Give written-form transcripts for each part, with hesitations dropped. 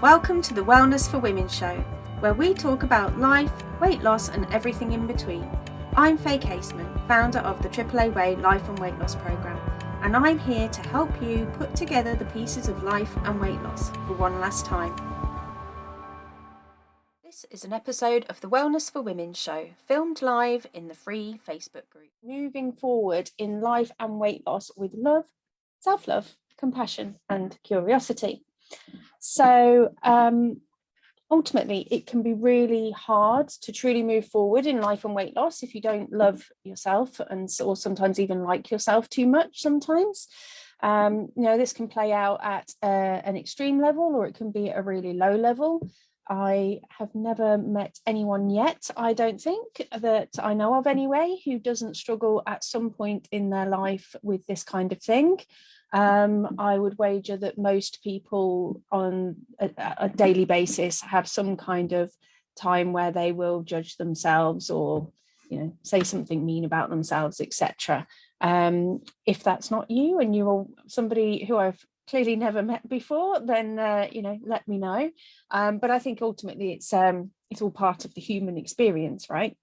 Welcome to the Wellness for Women show, where we talk about life, weight loss and everything in between. I'm Faye Caseman, founder of the AAA Way Life and Weight Loss Programme, and I'm here to help you put together the pieces of life and weight loss for one last time. This is an episode of the Wellness for Women show, filmed live in the free Facebook group. Moving forward in life and weight loss with love, self-love, compassion and curiosity. So ultimately, it can be really hard to truly move forward in life and weight loss if you don't love yourself or sometimes even like yourself too much sometimes. This can play out at an extreme level, or it can be at a really low level. I have never met anyone yet, I don't think, that I know of anyway, who doesn't struggle at some point in their life with this kind of thing. I would wager that most people on a daily basis have some kind of time where they will judge themselves or, say something mean about themselves, etc. If that's not you and you're somebody who I've clearly never met before, then let me know. But I think ultimately it's all part of the human experience, right?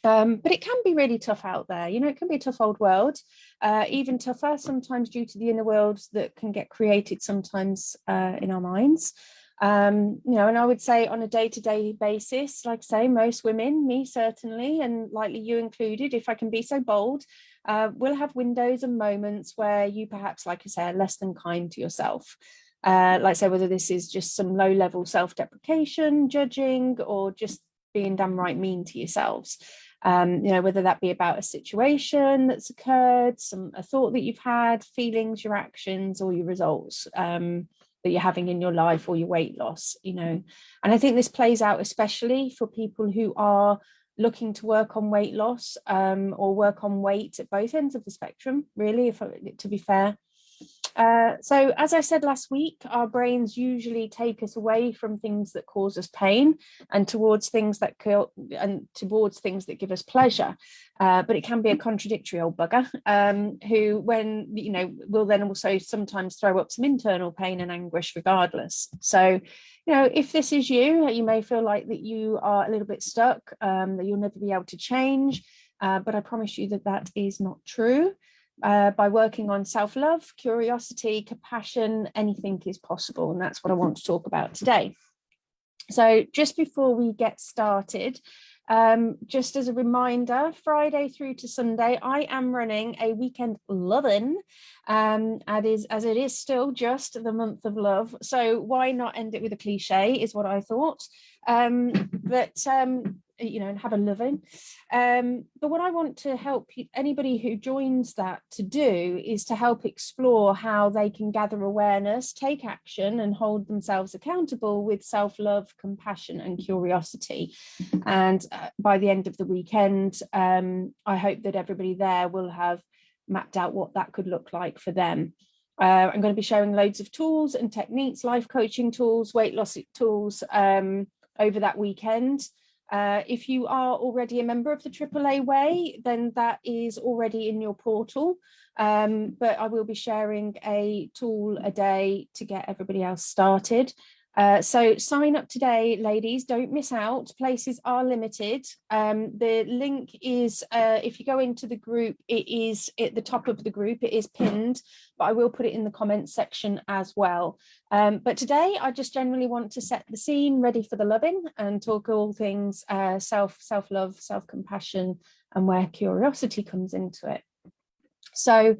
But it can be really tough out there. It can be a tough old world, even tougher sometimes due to the inner worlds that can get created sometimes in our minds. And I would say on a day-to-day basis, like I say, most women, me certainly, and likely you included, if I can be so bold, will have windows and moments where you perhaps, like I say, are less than kind to yourself. Like I say, whether this is just some low-level self-deprecation, judging, or just being damn right mean to yourselves. Whether that be about a situation that's occurred, a thought that you've had, feelings, your actions, or your results that you're having in your life or your weight loss, and I think this plays out especially for people who are looking to work on weight loss or work on weight at both ends of the spectrum, really, to be fair. So as I said last week, our brains usually take us away from things that cause us pain and towards things that give us pleasure. But it can be a contradictory old bugger who, when will then also sometimes throw up some internal pain and anguish regardless. So if this is you, you may feel like that you are a little bit stuck, that you'll never be able to change. But I promise you that is not true. By working on self-love, curiosity, compassion, anything is possible. And that's what I want to talk about today. So just before we get started, just as a reminder, Friday through to Sunday, I am running a weekend lovin', as it is still just the month of love. So why not end it with a cliche is what I thought. And have a loving. But what I want to help anybody who joins that to do is to help explore how they can gather awareness, take action and hold themselves accountable with self-love, compassion and curiosity. And by the end of the weekend, I hope that everybody there will have mapped out what that could look like for them. I'm going to be sharing loads of tools and techniques, life coaching tools, weight loss tools over that weekend. If you are already a member of the AAA Way, then that is already in your portal. But I will be sharing a tool a day to get everybody else started. So sign up today, ladies, don't miss out. Places are limited. The link is, if you go into the group, it is at the top of the group, it is pinned, but I will put it in the comments section as well. But today I just generally want to set the scene ready for the loving and talk all things self-love, self-compassion and where curiosity comes into it. So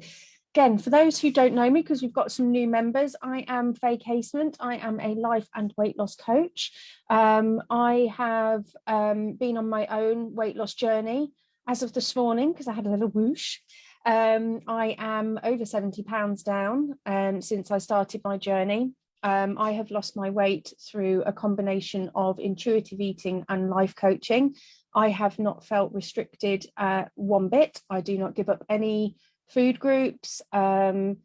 again, for those who don't know me, because we've got some new members, I am Faye Caseman. I am a life and weight loss coach. I have been on my own weight loss journey as of this morning because I had a little whoosh. I am over 70 pounds down since I started my journey. I have lost my weight through a combination of intuitive eating and life coaching. I have not felt restricted one bit. I do not give up any food groups, probably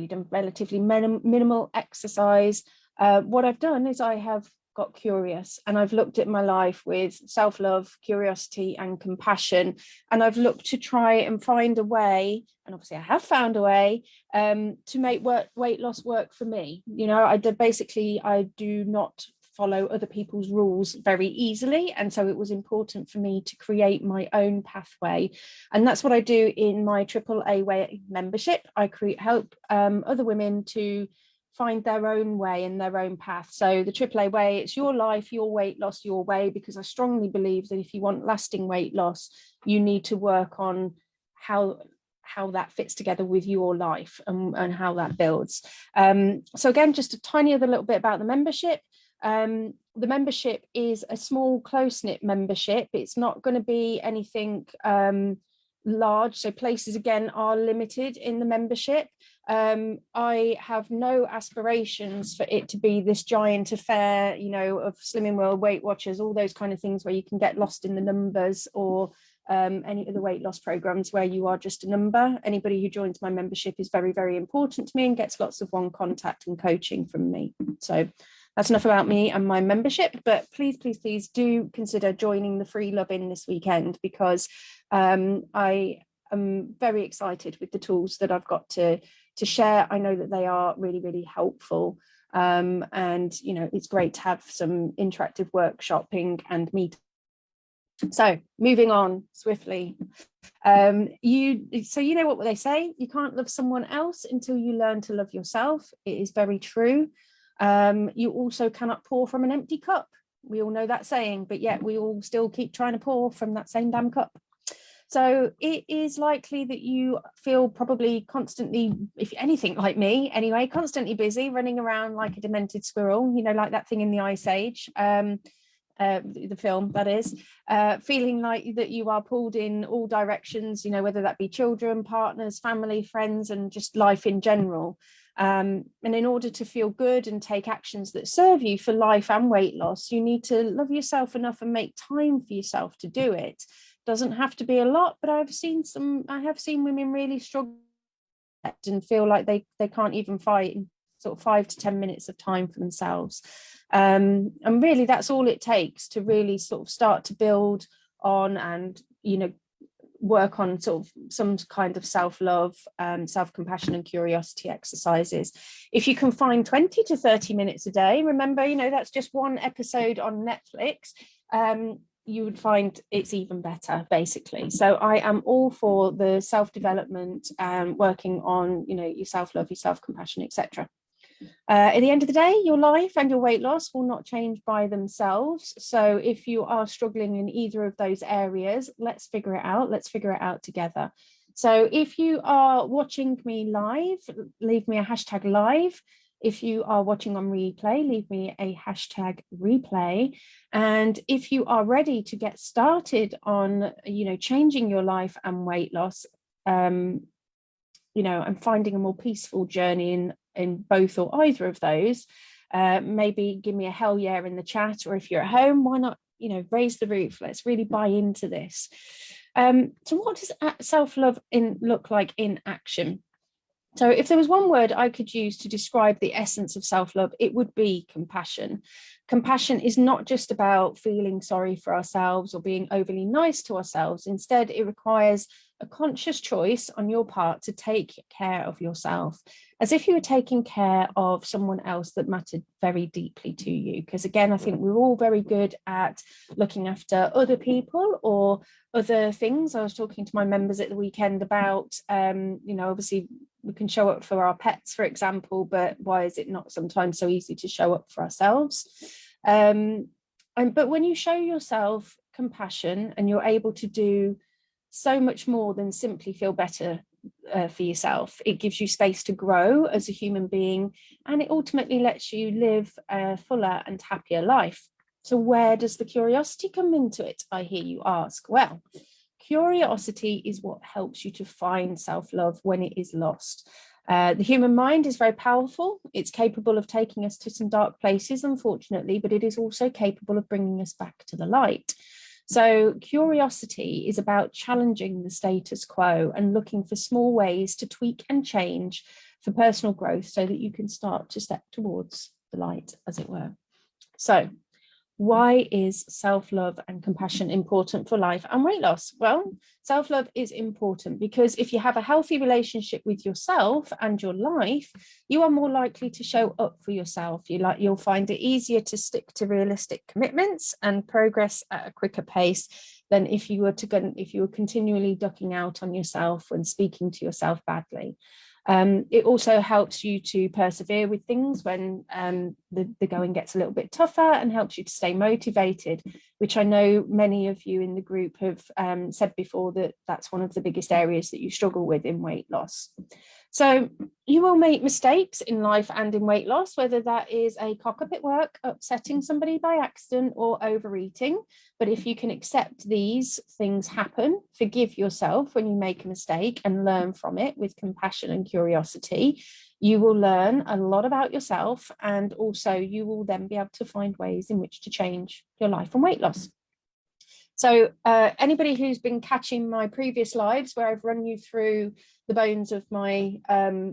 done relatively minimal exercise. What I've done is I have got curious, and I've looked at my life with self-love, curiosity and compassion, and I've looked to try and find a way, and obviously I have found a way to make weight loss work for me. You know, I do not follow other people's rules very easily, and so it was important for me to create my own pathway, and that's what I do in my AAA way membership. I help other women to find their own way and their own path. So the AAA way, it's your life, your weight loss, your way, because I strongly believe that if you want lasting weight loss, you need to work on how that fits together with your life, and how that builds. So again, just a tiny other little bit about the membership. The membership is a small, close-knit membership. It's not going to be anything large, so places again are limited in the membership. I have no aspirations for it to be this giant affair, you know, of Slimming World, Weight Watchers, all those kind of things where you can get lost in the numbers, or any of the weight loss programs where you are just a number. Anybody who joins my membership is very, very important to me and gets lots of one contact and coaching from me. So that's enough about me and my membership, but please, please, please do consider joining the free Love-In this weekend, because I am very excited with the tools that I've got to share. I know that they are really, really helpful. And, you know, it's great to have some interactive workshopping and meet. So moving on swiftly, you know what they say, you can't love someone else until you learn to love yourself. It is very true. You also cannot pour from an empty cup. We all know that saying, but yet we all still keep trying to pour from that same damn cup. So it is likely that you feel probably constantly, if anything like me anyway, constantly busy, running around like a demented squirrel, you know, like that thing in the Ice Age, the film, that is, feeling like that you are pulled in all directions, you know, whether that be children, partners, family, friends, and just life in general. And in order to feel good and take actions that serve you for life and weight loss, you need to love yourself enough and make time for yourself to do it. Doesn't have to be a lot, but I have seen women really struggle and feel like they can't even find sort of 5 to 10 minutes of time for themselves. And really that's all it takes to really sort of start to build on and, you know, work on sort of some kind of self-love, self-compassion and curiosity exercises. If you can find 20 to 30 minutes a day, remember, you know, that's just one episode on Netflix, you would find it's even better, basically. So I am all for the self-development and working on, you know, your self-love, your self-compassion, etc. At the end of the day, your life and your weight loss will not change by themselves. So if you are struggling in either of those areas, let's figure it out. Let's figure it out together. So if you are watching me live, leave me a hashtag live. If you are watching on replay, leave me a hashtag replay. And if you are ready to get started on, you know, changing your life and weight loss, you know, and finding a more peaceful journey in both or either of those, maybe give me a hell yeah in the chat, or if you're at home, why not, you know, raise the roof. Let's really buy into this. So what does self-love look like in action? So if there was one word I could use to describe the essence of self-love, it would be compassion. Compassion is not just about feeling sorry for ourselves or being overly nice to ourselves. Instead, it requires a conscious choice on your part to take care of yourself, as if you were taking care of someone else that mattered very deeply to you. Because again, I think we're all very good at looking after other people or other things. I was talking to my members at the weekend about, you know, obviously we can show up for our pets, for example, but why is it not sometimes so easy to show up for ourselves? But when you show yourself compassion and you're able to do so much more than simply feel better for yourself, it gives you space to grow as a human being, and it ultimately lets you live a fuller and happier life. So where does the curiosity come into it, I hear you ask? Well, curiosity is what helps you to find self-love when it is lost. The human mind is very powerful. It's capable of taking us to some dark places, unfortunately, but it is also capable of bringing us back to the light. So curiosity is about challenging the status quo and looking for small ways to tweak and change for personal growth so that you can start to step towards the light, as it were. So Why is self-love and compassion important for life and weight loss? Well, self-love is important because if you have a healthy relationship with yourself and your life, you are more likely to show up for yourself. You'll find it easier to stick to realistic commitments and progress at a quicker pace than if you were continually ducking out on yourself and speaking to yourself badly. It also helps you to persevere with things when the going gets a little bit tougher, and helps you to stay motivated, which I know many of you in the group have said before that that's one of the biggest areas that you struggle with in weight loss. So you will make mistakes in life and in weight loss, whether that is a cock up at work, upsetting somebody by accident, or overeating. But if you can accept these things happen, forgive yourself when you make a mistake and learn from it with compassion and curiosity, you will learn a lot about yourself, and also you will then be able to find ways in which to change your life and weight loss. So anybody who's been catching my previous lives where I've run you through the bones of my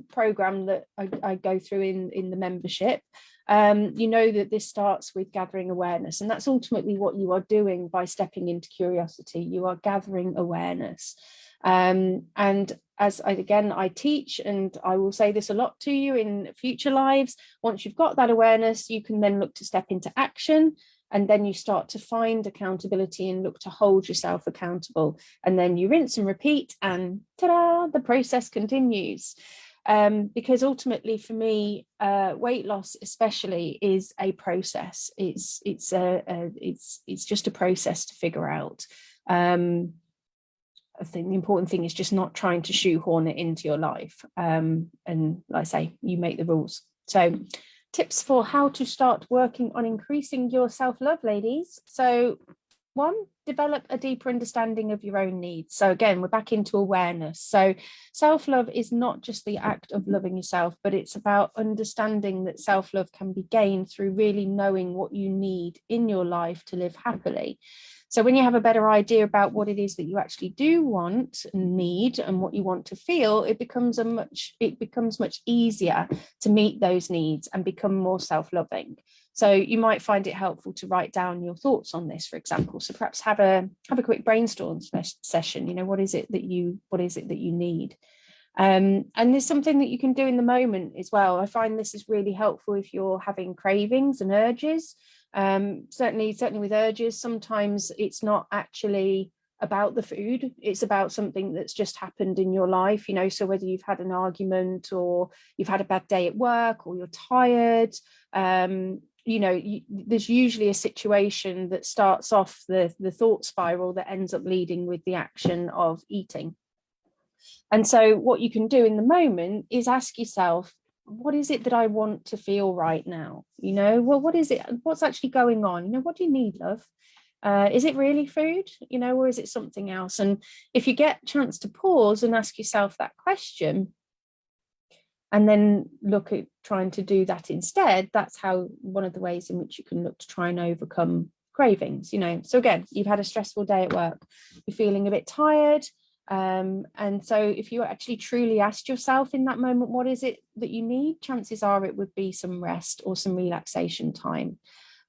program that I go through in the membership, you know that this starts with gathering awareness, and that's ultimately what you are doing by stepping into curiosity. You are gathering awareness. And as I teach, and I will say this a lot to you in future lives, once you've got that awareness, you can then look to step into action. And then you start to find accountability and look to hold yourself accountable. And then you rinse and repeat, and ta-da, the process continues. Because ultimately for me, weight loss especially is a process. It's just a process to figure out. I think the important thing is just not trying to shoehorn it into your life. And like I say, you make the rules. So tips for how to start working on increasing your self-love, ladies. So 1, develop a deeper understanding of your own needs. So again, we're back into awareness. So self-love is not just the act of loving yourself, but it's about understanding that self-love can be gained through really knowing what you need in your life to live happily. So when you have a better idea about what it is that you actually do want and need and what you want to feel, it becomes much easier to meet those needs and become more self-loving. So you might find it helpful to write down your thoughts on this, for example. So perhaps have a quick brainstorm session. You know, what is it that you need? And there's something that you can do in the moment as well. I find this is really helpful if you're having cravings and urges. Certainly with urges, sometimes it's not actually about the food, it's about something that's just happened in your life, you know. So whether you've had an argument, or you've had a bad day at work, or you're tired, you know, there's usually a situation that starts off the thought spiral that ends up leading with the action of eating. And so what you can do in the moment is ask yourself, what is it that I want to feel right now? You know, well, what is it? What's actually going on? You know, what do you need, love? Is it really food, you know, or is it something else? And if you get a chance to pause and ask yourself that question, and then look at trying to do that instead, that's how one of the ways in which you can look to try and overcome cravings, you know. So again, you've had a stressful day at work, you're feeling a bit tired. And so if you actually truly asked yourself in that moment, what is it that you need? Chances are it would be some rest or some relaxation time.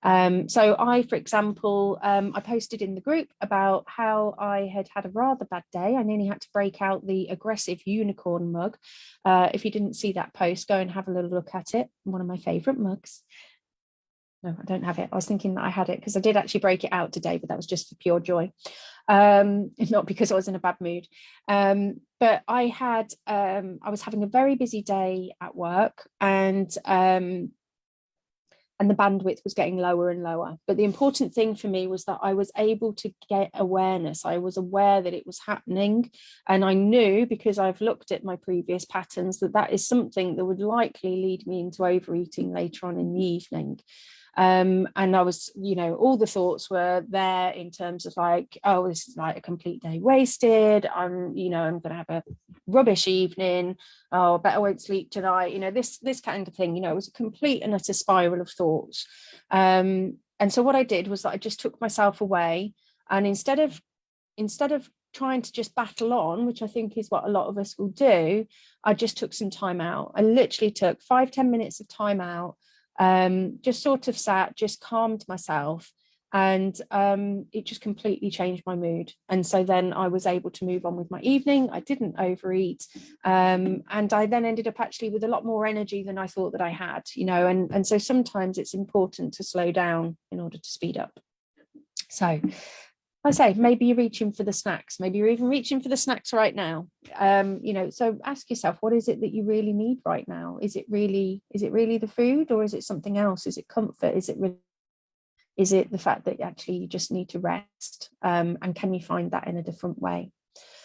So I, for example, I posted in the group about how I had a rather bad day. I nearly had to break out the aggressive unicorn mug. If you didn't see that post, go and have a little look at it. One of my favorite mugs. No, I don't have it. I was thinking that I had it because I did actually break it out today, but that was just for pure joy. Not because I was in a bad mood. But I was having a very busy day at work, and the bandwidth was getting lower and lower. But the important thing for me was that I was able to get awareness. I was aware that it was happening. And I knew, because I've looked at my previous patterns, that that is something that would likely lead me into overeating later on in the evening. And I was, you know, all the thoughts were there in terms of like, oh, this is like a complete day wasted. I'm going to have a rubbish evening. Oh, I bet I won't sleep tonight. You know, this kind of thing. You know, it was a complete and utter spiral of thoughts. And so what I did was that I just took myself away, and instead of trying to just battle on, which I think is what a lot of us will do, I just took some time out. I literally took 5-10 minutes of time out. Just sort of sat, just calmed myself, And it just completely changed my mood. And so then I was able to move on with my evening. I didn't overeat, and I then ended up actually with a lot more energy than I thought that I had, you know. And so sometimes it's important to slow down in order to speed up. So I say, maybe you're reaching for the snacks, maybe you're even reaching for the snacks right now. You know, so ask yourself, what is it that you really need right now? Is it really the food, or is it something else? Is it comfort? Is it the fact that actually you just need to rest? And can you find that in a different way?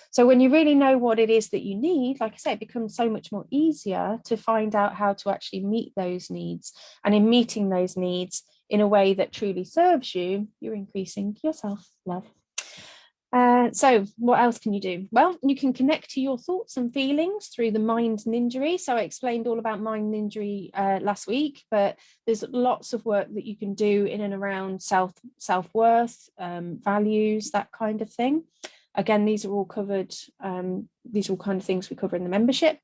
So when you really know what it is that you need, like I say, it becomes so much more easier to find out how to actually meet those needs. And in meeting those needs in a way that truly serves you, you're increasing your self-love. So what else can you do? Well, you can connect to your thoughts and feelings through the mind ninjery. So I explained all about mind ninjery last week, but there's lots of work that you can do in and around self-worth, values, that kind of thing. Again, these are all covered. These are all kind of things we cover in the membership.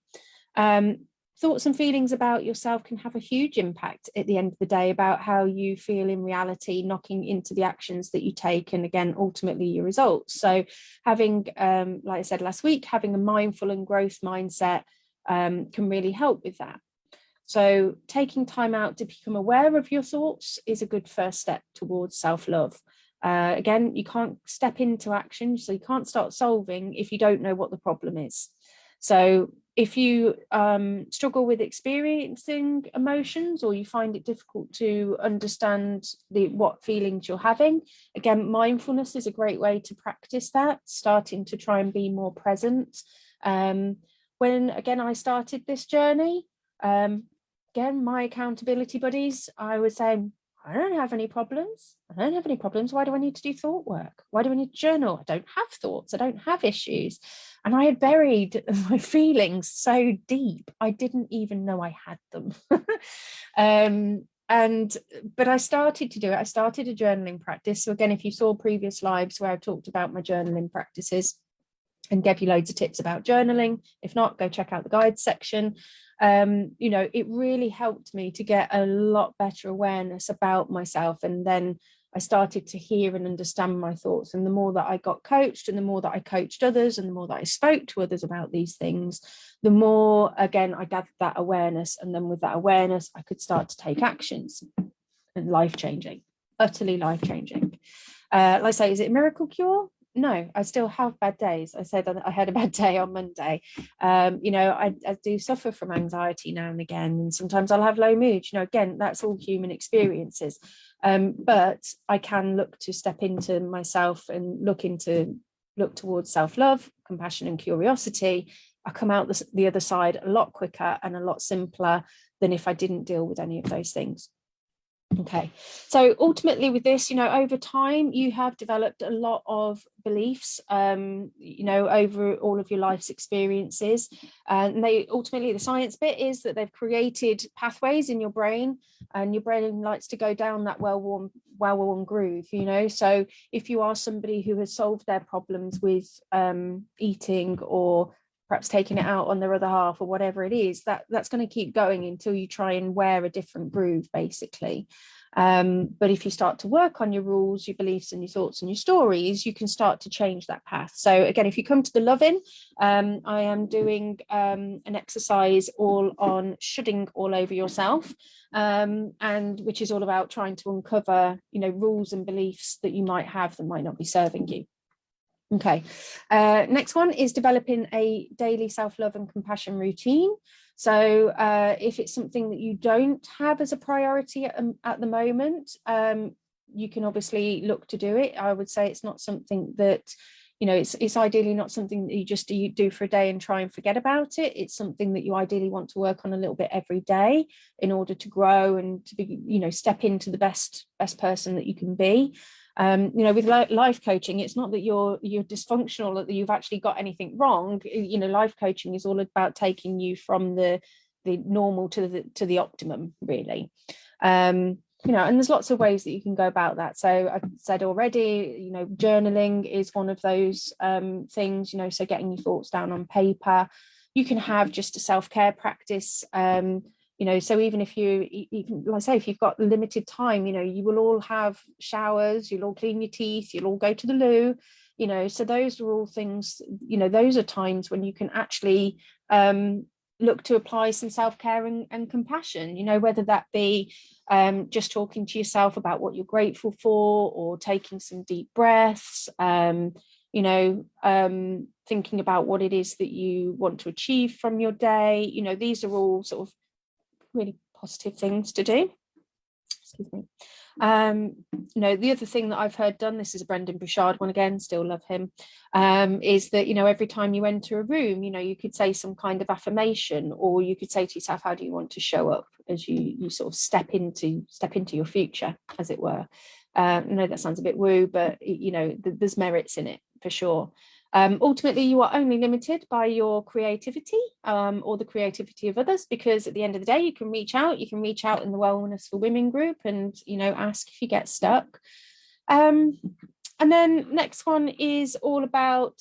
Thoughts and feelings about yourself can have a huge impact at the end of the day about how you feel in reality, knocking into the actions that you take, and again, ultimately your results. So having, like I said last week, having a mindful and growth mindset can really help with that. So taking time out to become aware of your thoughts is a good first step towards self-love. Again, you can't step into action, so you can't start solving if you don't know what the problem is. So if you struggle with experiencing emotions, or you find it difficult to understand what feelings you're having, again, mindfulness is a great way to practice that, starting to try and be more present. When, again, I started this journey, again, my accountability buddies, I was saying, I don't have any problems. I don't have any problems. Why do I need to do thought work? Why do I need to journal? I don't have thoughts. I don't have issues. And I had buried my feelings so deep, I didn't even know I had them. But I started to do it. I started a journaling practice. So again, if you saw previous lives where I talked about my journaling practices and gave you loads of tips about journaling, if not, go check out the guides section. You know, it really helped me to get a lot better awareness about myself. And then I started to hear and understand my thoughts. And the more that I got coached, and the more that I coached others, and the more that I spoke to others about these things, the more, again, I gathered that awareness. And then with that awareness, I could start to take actions. And life-changing, utterly life-changing. Like I say, is it a miracle cure? No, I still have bad days. I said I had a bad day on Monday. You know, I do suffer from anxiety now and again, and sometimes I'll have low mood. You know, again, that's all human experiences. But I can look to step into myself and look towards self-love, compassion, and curiosity. I come out the other side a lot quicker and a lot simpler than if I didn't deal with any of those things. Okay, so ultimately with this, you know, over time you have developed a lot of beliefs, you know, over all of your life's experiences, and they ultimately, the science bit is that they've created pathways in your brain, and your brain likes to go down that well-worn groove, you know. So if you are somebody who has solved their problems with eating, or perhaps taking it out on their other half, or whatever it is, that's going to keep going until you try and wear a different groove, basically. But if you start to work on your rules, your beliefs, and your thoughts, and your stories, you can start to change that path. So again, if you come to the Love-In, I am doing an exercise all on shoulding all over yourself, and which is all about trying to uncover, you know, rules and beliefs that you might have that might not be serving you. Okay, next one is developing a daily self-love and compassion routine. So if it's something that you don't have as a priority at the moment, you can obviously look to do it. I would say it's not something that, you know, it's ideally not something that you do for a day and try and forget about it. It's something that you ideally want to work on a little bit every day in order to grow and to be, you know, step into the best person that you can be. You know, with life coaching, it's not that you're dysfunctional, that you've actually got anything wrong. You know, life coaching is all about taking you from the normal to the optimum, really. You know, and there's lots of ways that you can go about that. So I said already, you know, journaling is one of those things, you know, so getting your thoughts down on paper. You can have just a self-care practice. So even if even like I say, if you've got limited time, you will all have showers, you'll all clean your teeth, you'll all go to the loo, so those are all things, those are times when you can actually look to apply some self-care and compassion, whether that be just talking to yourself about what you're grateful for, or taking some deep breaths, thinking about what it is that you want to achieve from your day. These are all sort of really positive things to do. Excuse me. The other thing that I've heard done, this is a Brendan Bouchard one again, still love him, is that, every time you enter a room, you could say some kind of affirmation, or you could say to yourself, how do you want to show up as you sort of step into your future, as it were. I know that sounds a bit woo, but there's merits in it for sure. Ultimately, you are only limited by your creativity, or the creativity of others, because at the end of the day, you can reach out in the Wellness for Women group and, ask if you get stuck. And then next one is all about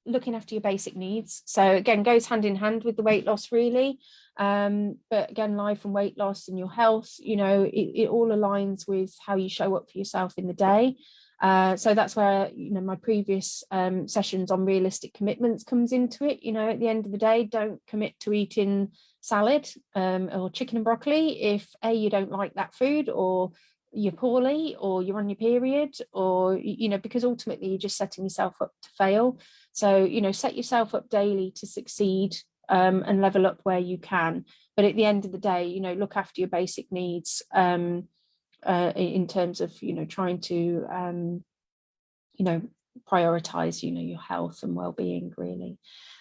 looking after your basic needs. So again, goes hand in hand with the weight loss, really. But again, life and weight loss and your health, it all aligns with how you show up for yourself in the day. So that's where, my previous sessions on realistic commitments comes into it. At the end of the day, don't commit to eating salad or chicken and broccoli if you don't like that food, or you're poorly, or you're on your period, or because ultimately you're just setting yourself up to fail. So set yourself up daily to succeed, and level up where you can, but at the end of the day, look after your basic needs, in terms of trying to prioritize your health and well-being, really.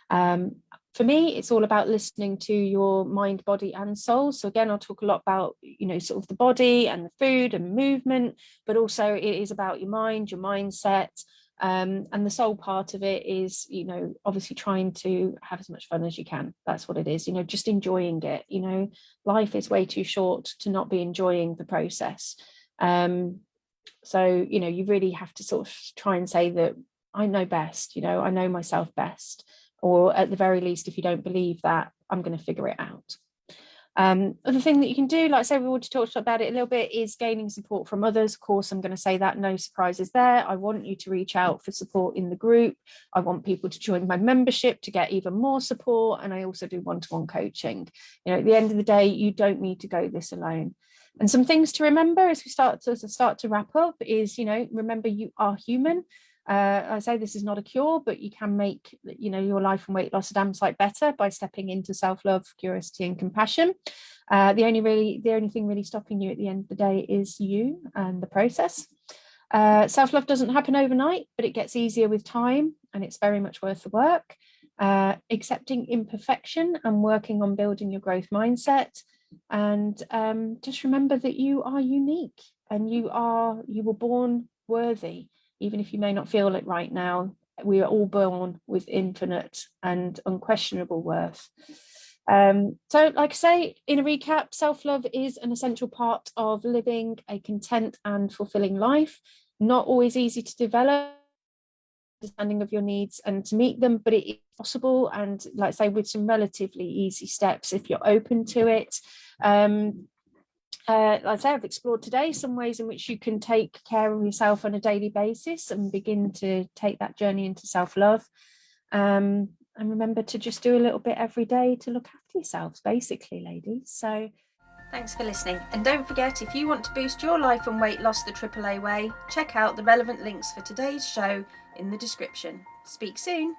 For me, it's all about listening to your mind, body and soul. So again, I'll talk a lot about sort of the body and the food and movement, but also it is about your mind, your mindset, and the soul part of it is obviously trying to have as much fun as you can. That's what it is, just enjoying it. Life is way too short to not be enjoying the process. So you really have to sort of try and say that I know best, I know myself best, or at the very least, if you don't believe that, I'm going to figure it out. Other thing that you can do, like I said, we already talked about it a little bit, is gaining support from others. Of course, I'm going to say that, no surprises there. I want you to reach out for support in the group. I want people to join my membership to get even more support. And I also do one-to-one coaching. At the end of the day, you don't need to go this alone. And some things to remember as we start to wrap up is, remember you are human. I say this is not a cure, but you can make your life and weight loss a damn sight better by stepping into self-love, curiosity and compassion. The only thing really stopping you at the end of the day is you and the process. Self-love doesn't happen overnight, but it gets easier with time, and it's very much worth the work. Accepting imperfection and working on building your growth mindset. And just remember that you are unique, and you were born worthy. Even if you may not feel it right now, we are all born with infinite and unquestionable worth. So like I say, in a recap, self-love is an essential part of living a content and fulfilling life. Not always easy to develop, understanding of your needs and to meet them, but it is possible, and like I say, with some relatively easy steps if you're open to it. Like I say, I've explored today some ways in which you can take care of yourself on a daily basis and begin to take that journey into self-love. And remember to just do a little bit every day to look after yourselves, basically, ladies. So thanks for listening. And don't forget, if you want to boost your life and weight loss the AAA way, check out the relevant links for today's show in the description. Speak soon.